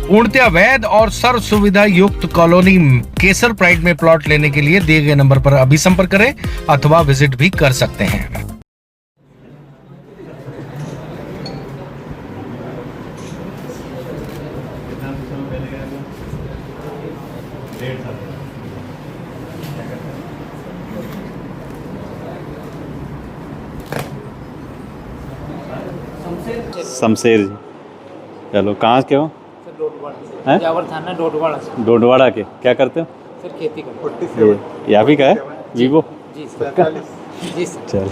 पूर्णतया वैध और सर्व सुविधा युक्त कॉलोनी केसर प्राइड में प्लॉट लेने के लिए दिए गए नंबर पर अभी संपर्क करें अथवा विजिट भी कर सकते हैं। शमशेर जी, चलो कहाँ के हो? हैं? जावर थाना डोडवाड़ा से। डोडवाड़ा के। क्या करते हो? सर खेती करते ये यहाँ भी का है वीवो? जी सर। जी सर। चल,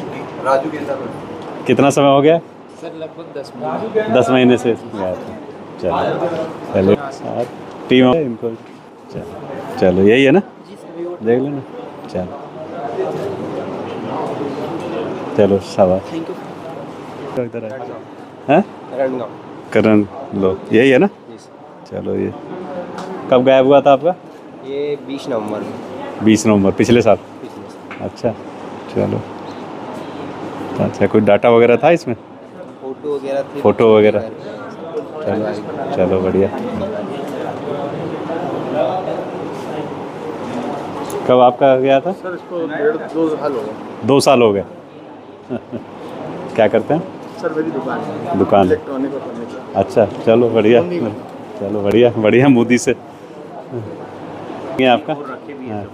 कितना समय हो गया? सर लगभग 10 मिनट। 10 महीने से गया था। चलो चलो, टीम है इनको। चलो चलो, यही है ना? देख लेना। चलो चलो, शाबाश। Thank you. इधर है करण लो, यही है ना? चलो, ये कब गायब हुआ था आपका? ये 20 नवंबर में। 20 नवंबर पिछले साल? अच्छा, चलो। अच्छा, कोई डाटा वगैरह था इसमें? फोटो वगैरह थी। फोटो वगैरह? चलो चलो, बढ़िया। कब आपका गया था? सर इसको 2 साल हो गए। 2 साल हो गए। क्या करते हैं? सर मेरी दुकान है। दुकान? इलेक्ट्रॉनिक और फर्नीचर। अच्छा, चलो बढ़िया। चलो बढ़िया बढ़िया, मोदी से ये आपका? हाँ।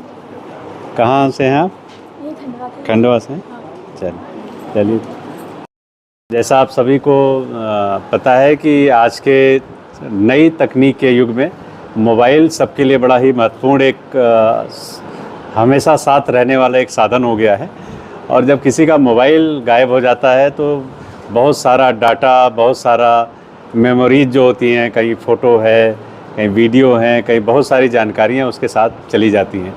कहाँ से हैं आप? खंडवा से हैं। चलिए चलिए, जैसा आप सभी को पता है कि आज के नई तकनीक के युग में मोबाइल सबके लिए बड़ा ही महत्वपूर्ण एक हमेशा साथ रहने वाला एक साधन हो गया है। और जब किसी का मोबाइल गायब हो जाता है तो बहुत सारा डाटा, बहुत सारा मेमोरीज जो होती हैं, कहीं फ़ोटो है, कहीं वीडियो हैं, कहीं बहुत सारी जानकारियाँ उसके साथ चली जाती हैं।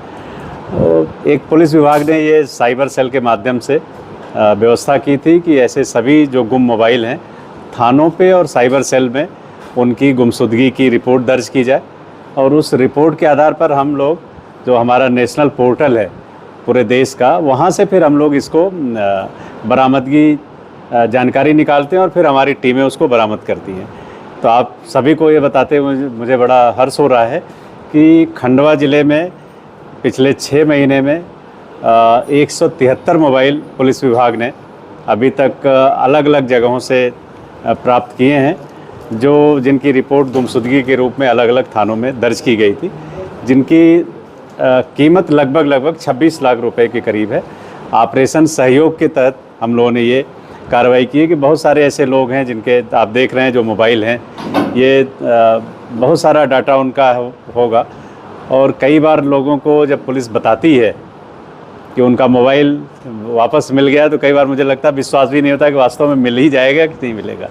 तो एक पुलिस विभाग ने ये साइबर सेल के माध्यम से व्यवस्था की थी कि ऐसे सभी जो गुम मोबाइल हैं, थानों पे और साइबर सेल में उनकी गुमशुदगी की रिपोर्ट दर्ज की जाए और उस रिपोर्ट के आधार पर हम लोग, जो हमारा नेशनल पोर्टल है पूरे देश का, वहाँ से फिर हम लोग इसको बरामदगी जानकारी निकालते हैं और फिर हमारी टीमें उसको बरामद करती हैं। तो आप सभी को ये बताते हुए मुझे बड़ा हर्ष हो रहा है कि खंडवा ज़िले में पिछले 6 महीने में 173 मोबाइल पुलिस विभाग ने अभी तक अलग अलग जगहों से प्राप्त किए हैं, जिनकी रिपोर्ट गुमशुदगी के रूप में अलग अलग थानों में दर्ज की गई थी, जिनकी कीमत लगभग 26 लाख रुपए के करीब है। ऑपरेशन सहयोग के तहत हम लोगों ने ये कार्रवाई की है कि बहुत सारे ऐसे लोग हैं जिनके आप देख रहे हैं जो मोबाइल हैं, ये बहुत सारा डाटा उनका होगा। और कई बार लोगों को जब पुलिस बताती है कि उनका मोबाइल वापस मिल गया तो कई बार मुझे लगता है विश्वास भी नहीं होता कि वास्तव में मिल ही जाएगा कि नहीं मिलेगा।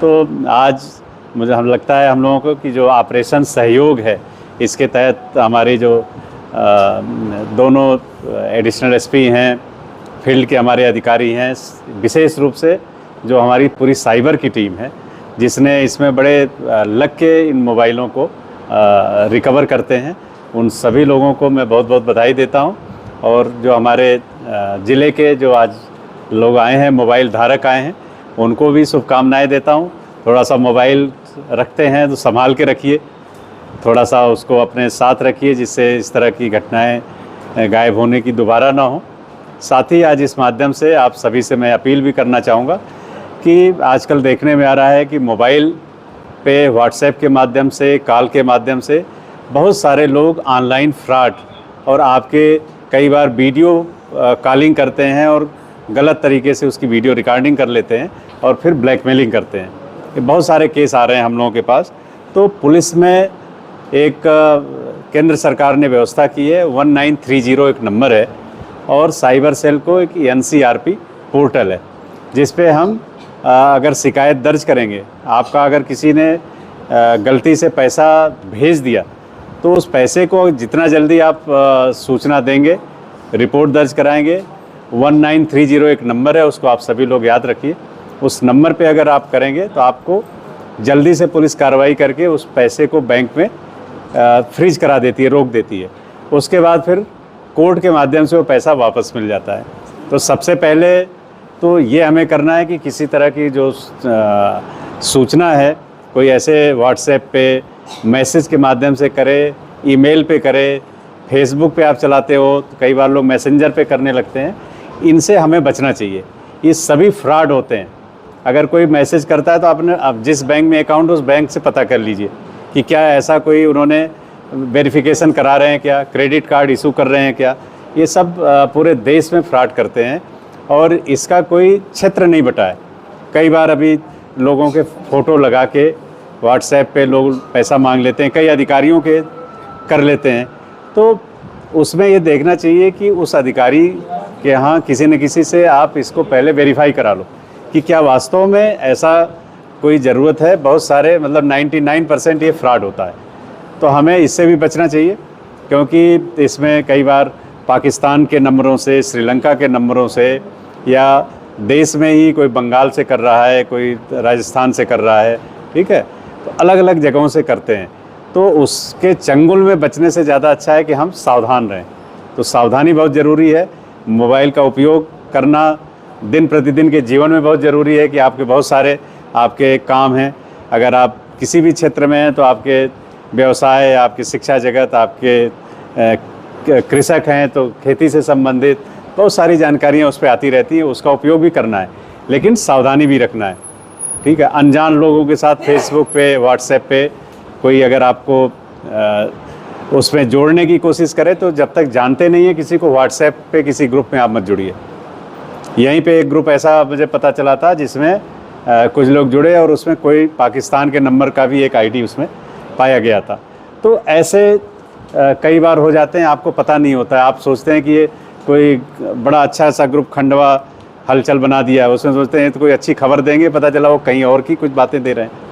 तो आज मुझे लगता है हम लोगों को कि जो ऑपरेशन सहयोग है, इसके तहत हमारे जो दोनों एडिशनल एसपी हैं, फील्ड के हमारे अधिकारी हैं, विशेष रूप से जो हमारी पूरी साइबर की टीम है, जिसने इसमें बड़े लग के इन मोबाइलों को रिकवर करते हैं, उन सभी लोगों को मैं बहुत बहुत बधाई देता हूं। और जो हमारे ज़िले के जो आज लोग आए हैं, मोबाइल धारक आए हैं, उनको भी शुभकामनाएं देता हूं। थोड़ा सा मोबाइल रखते हैं तो संभाल के रखिए, थोड़ा सा उसको अपने साथ रखिए, जिससे इस तरह की घटनाएं गायब होने की दोबारा ना हो। साथ ही आज इस माध्यम से आप सभी से मैं अपील भी करना चाहूँगा कि आजकल देखने में आ रहा है कि मोबाइल पे व्हाट्सएप के माध्यम से, कॉल के माध्यम से बहुत सारे लोग ऑनलाइन फ्रॉड और आपके कई बार वीडियो कॉलिंग करते हैं और गलत तरीके से उसकी वीडियो रिकॉर्डिंग कर लेते हैं और फिर ब्लैकमेलिंग करते हैं। ये बहुत सारे केस आ रहे हैं हम लोगों के पास। तो पुलिस में एक केंद्र सरकार ने व्यवस्था की है, 1930 एक नंबर है, और साइबर सेल को एक NCRP पोर्टल है, जिस पे हम अगर शिकायत दर्ज करेंगे, आपका अगर किसी ने गलती से पैसा भेज दिया तो उस पैसे को जितना जल्दी आप सूचना देंगे, रिपोर्ट दर्ज कराएंगे, 1930 एक नंबर है, उसको आप सभी लोग याद रखिए। उस नंबर पे अगर आप करेंगे तो आपको जल्दी से पुलिस कार्रवाई करके उस पैसे को बैंक में फ्रीज करा देती है, रोक देती है। उसके बाद फिर कोर्ट के माध्यम से वो पैसा वापस मिल जाता है। तो सबसे पहले तो ये हमें करना है कि किसी तरह की जो सूचना है कोई ऐसे व्हाट्सएप पे मैसेज के माध्यम से करे, ईमेल पे करे, फेसबुक पे आप चलाते हो तो कई बार लोग मैसेंजर पे करने लगते हैं। इनसे हमें बचना चाहिए, ये सभी फ्रॉड होते हैं। अगर कोई मैसेज करता है तो आपने अब जिस बैंक में अकाउंट उस बैंक से पता कर लीजिए कि क्या ऐसा कोई उन्होंने वेरिफिकेशन करा रहे हैं क्या, क्रेडिट कार्ड इशू कर रहे हैं क्या। ये सब पूरे देश में फ्रॉड करते हैं और इसका कोई क्षेत्र नहीं बटा है। कई बार अभी लोगों के फ़ोटो लगा के व्हाट्सएप पे लोग पैसा मांग लेते हैं, कई अधिकारियों के कर लेते हैं। तो उसमें ये देखना चाहिए कि उस अधिकारी के यहाँ किसी न किसी से आप इसको पहले वेरीफाई करा लो कि क्या वास्तव में ऐसा कोई ज़रूरत है। बहुत सारे मतलब 99% ये फ्रॉड होता है, तो हमें इससे भी बचना चाहिए, क्योंकि इसमें कई बार पाकिस्तान के नंबरों से, श्रीलंका के नंबरों से, या देश में ही कोई बंगाल से कर रहा है, कोई राजस्थान से कर रहा है, ठीक है, तो अलग अलग जगहों से करते हैं। तो उसके चंगुल में बचने से ज़्यादा अच्छा है कि हम सावधान रहें। तो सावधानी बहुत ज़रूरी है। मोबाइल का उपयोग करना दिन प्रतिदिन के जीवन में बहुत ज़रूरी है कि आपके बहुत सारे आपके काम हैं। अगर आप किसी भी क्षेत्र में हैं तो आपके व्यवसाय, आपकी शिक्षा जगत, आपके कृषक हैं तो खेती से संबंधित बहुत सारी जानकारियाँ उस पर आती रहती हैं। उसका उपयोग भी करना है, लेकिन सावधानी भी रखना है, ठीक है। अनजान लोगों के साथ फेसबुक पे, व्हाट्सएप पे कोई अगर आपको उसमें जोड़ने की कोशिश करे तो जब तक जानते नहीं है किसी को, व्हाट्सएप पे किसी ग्रुप में आप मत जुड़िए। यहीं पे एक ग्रुप ऐसा मुझे पता चला था जिसमें कुछ लोग जुड़े और उसमें कोई पाकिस्तान के नंबर का भी एक आईडी उसमें पाया गया था। तो ऐसे कई बार हो जाते हैं, आपको पता नहीं होता है। आप सोचते हैं कि ये कोई बड़ा अच्छा सा ग्रुप खंडवा हलचल बना दिया है, उसमें सोचते हैं तो कोई अच्छी खबर देंगे, पता चला वो कहीं और की कुछ बातें दे रहे हैं।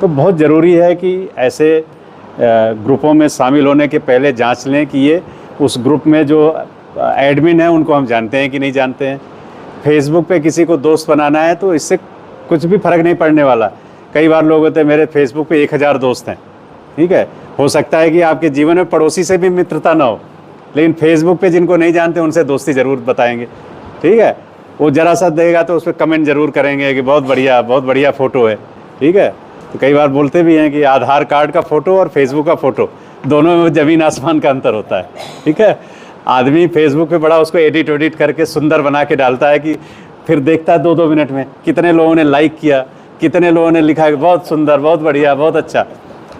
तो बहुत ज़रूरी है कि ऐसे ग्रुपों में शामिल होने के पहले जांच लें कि ये उस ग्रुप में जो एडमिन है उनको हम जानते हैं कि नहीं जानते हैं। फेसबुक पे किसी को दोस्त बनाना है तो इससे कुछ भी फ़र्क नहीं पड़ने वाला। कई बार लोग होते हैं मेरे फेसबुक पे 1000 दोस्त हैं, ठीक है। हो सकता है कि आपके जीवन में पड़ोसी से भी मित्रता ना हो, लेकिन फेसबुक पे जिनको नहीं जानते उनसे दोस्ती ज़रूर बताएंगे, ठीक है। वो ज़रा सा देगा तो उस पर कमेंट ज़रूर करेंगे कि बहुत बढ़िया फ़ोटो है, ठीक है। तो कई बार बोलते भी हैं कि आधार कार्ड का फ़ोटो और फेसबुक का फ़ोटो दोनों में ज़मीन आसमान का अंतर होता है, ठीक है। आदमी फेसबुक पे बड़ा उसको एडिट करके सुंदर बना के डालता है कि फिर देखता है 2-2 मिनट में कितने लोगों ने लाइक किया, कितने लोगों ने लिखा कि बहुत सुंदर, बहुत बढ़िया, बहुत अच्छा।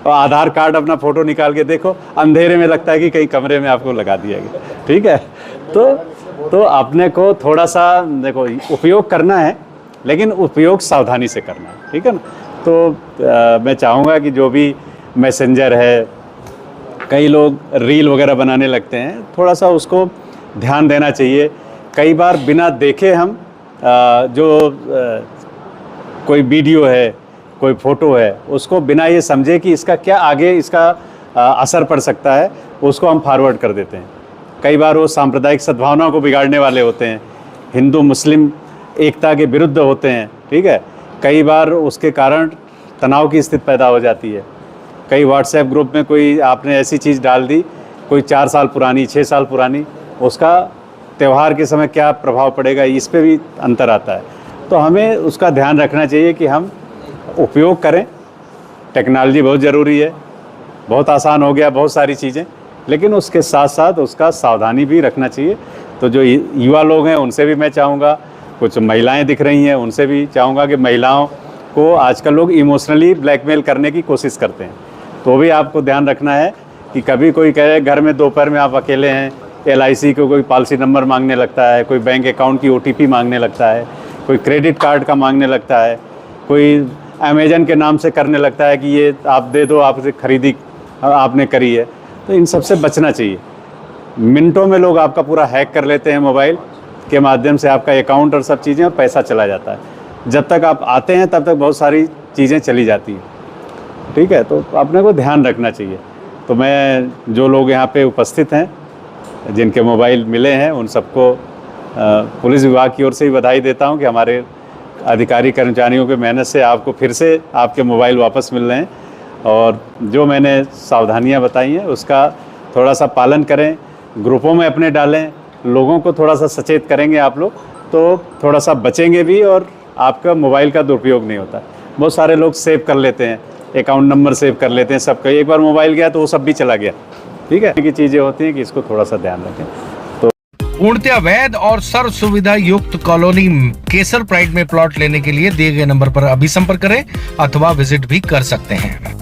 और आधार कार्ड अपना फ़ोटो निकाल के देखो, अंधेरे में लगता है कि कहीं कमरे में आपको लगा दिया गया, ठीक है। तो अपने को थोड़ा सा देखो उपयोग करना है, लेकिन उपयोग सावधानी से करना है, ठीक है ना। तो मैं चाहूँगा कि जो भी मैसेंजर है, कई लोग रील वगैरह बनाने लगते हैं, थोड़ा सा उसको ध्यान देना चाहिए। कई बार बिना देखे हम कोई वीडियो है, कोई फ़ोटो है, उसको बिना ये समझे कि इसका क्या आगे इसका असर पड़ सकता है, उसको हम फॉरवर्ड कर देते हैं। कई बार वो सांप्रदायिक सद्भावना को बिगाड़ने वाले होते हैं, हिंदू मुस्लिम एकता के विरुद्ध होते हैं, ठीक है। कई बार उसके कारण तनाव की स्थिति पैदा हो जाती है। कई व्हाट्सएप ग्रुप में कोई आपने ऐसी चीज़ डाल दी, कोई 4 साल पुरानी, 6 साल पुरानी, उसका त्यौहार के समय क्या प्रभाव पड़ेगा, इस पे भी अंतर आता है। तो हमें उसका ध्यान रखना चाहिए कि हम उपयोग करें। टेक्नोलॉजी बहुत ज़रूरी है, बहुत आसान हो गया बहुत सारी चीज़ें, लेकिन उसके साथ साथ उसका सावधानी भी रखना चाहिए। तो जो युवा लोग हैं उनसे भी मैं चाहूँगा, कुछ महिलाएं दिख रही हैं उनसे भी चाहूँगा कि महिलाओं को आजकल लोग इमोशनली ब्लैकमेल करने की कोशिश करते हैं, तो भी आपको ध्यान रखना है कि कभी कोई कहे घर में दोपहर में आप अकेले हैं, LIC को कोई पॉलिसी नंबर मांगने लगता है, कोई बैंक अकाउंट की OTP मांगने लगता है, कोई क्रेडिट कार्ड का मांगने लगता है, कोई अमेजन के नाम से करने लगता है कि ये आप दे दो, आपसे खरीदी आपने करी है। तो इन सब से बचना चाहिए। मिनटों में लोग आपका पूरा हैक कर लेते हैं मोबाइल के माध्यम से, आपका अकाउंट और सब चीज़ें, और पैसा चला जाता है। जब तक आप आते हैं तब तक बहुत सारी चीज़ें चली जाती हैं, ठीक है। तो अपने को ध्यान रखना चाहिए। तो मैं जो लोग यहाँ पे उपस्थित हैं जिनके मोबाइल मिले हैं उन सबको पुलिस विभाग की ओर से भी बधाई देता हूँ कि हमारे अधिकारी कर्मचारियों के मेहनत से आपको फिर से आपके मोबाइल वापस मिल रहे हैं। और जो मैंने सावधानियाँ बताई हैं उसका थोड़ा सा पालन करें, ग्रुपों में अपने डालें, लोगों को थोड़ा सा सचेत करेंगे आप लोग तो थोड़ा सा बचेंगे भी और आपका मोबाइल का दुरुपयोग नहीं होता। बहुत सारे लोग सेव कर लेते हैं, अकाउंट नंबर सेव कर लेते हैं सबका, एक बार मोबाइल गया तो वो सब भी चला गया। ठीक है, की चीज़ें होती हैं कि इसको थोड़ा सा ध्यान रखें। पूर्णतः वैध और सर्व सुविधा युक्त कॉलोनी केसर प्राइड में प्लॉट लेने के लिए दिए गए नंबर पर अभी संपर्क करें अथवा विजिट भी कर सकते हैं।